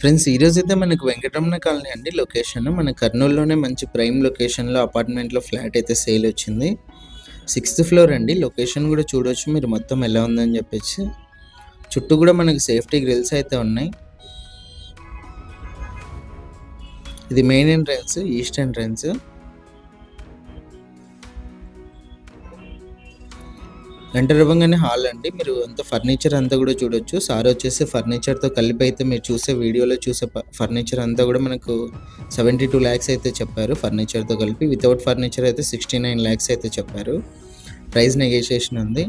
Friends, ఈరోజైతే మనకు Venkataramana colony అండి లొకేషన్. మన కర్నూలులోనే మంచి ప్రైమ్ లొకేషన్‌లో అపార్ట్మెంట్‌లో ఫ్లాట్ అయితే సేల్ వచ్చింది. 6థ్ ఫ్లోర్ అండి. లొకేషన్ కూడా చూడొచ్చు మీరు మొత్తం ఎలా ఉందని చెప్పేసి. చుట్టూ కూడా మనకి సేఫ్టీ గ్రిల్స్ అయితే ఉన్నాయి. ఇది main entrance, east entrance. Enter అవ్వగానే హాల్ అండి. మీరు అంతా ఫర్నిచర్ అంతా కూడా చూడొచ్చు. సార్ వచ్చేసి ఫర్నిచర్‌తో కలిపి అయితే మీరు చూసే వీడియోలో చూసే ఫర్నిచర్ అంతా కూడా మనకు 72 లాక్స్ అయితే చెప్పారు ఫర్నిచర్‌తో కలిపి. వితౌట్ ఫర్నిచర్ అయితే 69 లాక్స్ అయితే చెప్పారు. ప్రైస్ నెగోషియేషన్ ఉంది.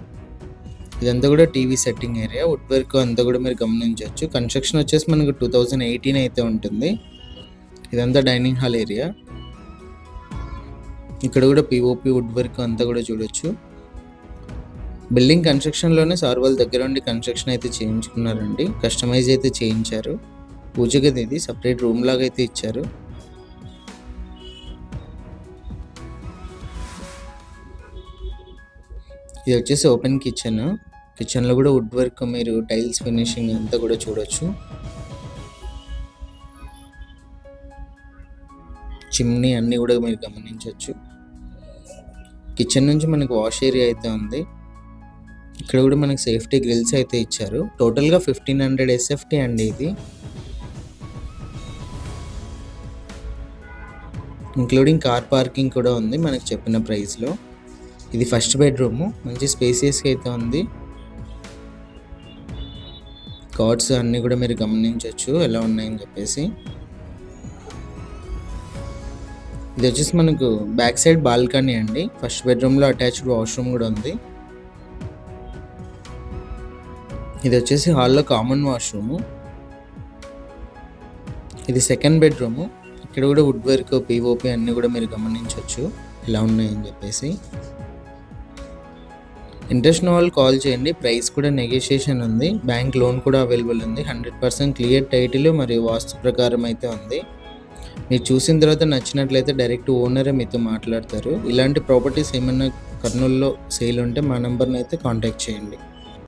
ఇదంతా కూడా TV setting area. Wood work అంతా కూడా మీరు గమనించవచ్చు. కన్స్ట్రక్షన్ వచ్చేసి మనకు 2018 అయితే ఉంటుంది. ఇదంతా డైనింగ్ హాల్ ఏరియా. ఇక్కడ కూడా పిఓపి వుడ్ వర్క్ అంతా కూడా చూడొచ్చు. బిల్డింగ్ కన్స్ట్రక్షన్లోనే సార్ వాళ్ళ దగ్గర ఉండి కన్స్ట్రక్షన్ అయితే చేయించుకున్నారండి. కస్టమైజ్ అయితే చేయించారు. పూజ గది ఇది సపరేట్ రూమ్ లాగా అయితే ఇచ్చారు. ఇది వచ్చేసి ఓపెన్ కిచెన్. కిచెన్లో కూడా వుడ్ వర్క్ మీరు టైల్స్ ఫినిషింగ్ అంతా కూడా చూడొచ్చు. చిమ్నీ అన్నీ కూడా మీరు గమనించవచ్చు. కిచెన్ నుంచి మనకు వాష్ ఏరియా అయితే ఉంది. ఇక్కడ కూడా మనకి సేఫ్టీ గ్రిల్స్ అయితే ఇచ్చారు. టోటల్గా 1500 SFT అండి ఇది, ఇంక్లూడింగ్ కార్ పార్కింగ్ కూడా ఉంది మనకు చెప్పిన ప్రైస్లో. ఇది ఫస్ట్ బెడ్రూము. మంచి స్పేసియస్గా అయితే ఉంది. కార్డ్స్ అన్నీ కూడా మీరు గమనించవచ్చు ఎలా ఉన్నాయని చెప్పేసి. ఇది వచ్చేసి మనకు బ్యాక్ సైడ్ బాల్కనీ అండి. ఫస్ట్ బెడ్రూమ్లో అటాచ్డ్ వాష్రూమ్ కూడా ఉంది. ఇది వచ్చేసి హాల్లో కామన్ వాష్రూము. ఇది సెకండ్ బెడ్రూము. ఇక్కడ కూడా వుడ్ వర్క్ పిఓపి అన్నీ కూడా మీరు గమనించవచ్చు ఎలా ఉన్నాయని చెప్పేసి. ఇంట్రెస్ట్ ఉన్న వాళ్ళు కాల్ చేయండి. ప్రైస్ కూడా నెగోషియేషన్ ఉంది. బ్యాంక్ లోన్ కూడా అవైలబుల్ ఉంది. 100% క్లియర్ టైటిల్ మరియు వాస్తు ప్రకారం అయితే ఉంది. మీరు చూసిన తర్వాత నచ్చినట్లయితే డైరెక్ట్ ఓనరే మీతో మాట్లాడతారు. ఇలాంటి ప్రాపర్టీస్ ఏమైనా కర్నూలులో సేల్ ఉంటే మా నెంబర్ని అయితే కాంటాక్ట్ చేయండి.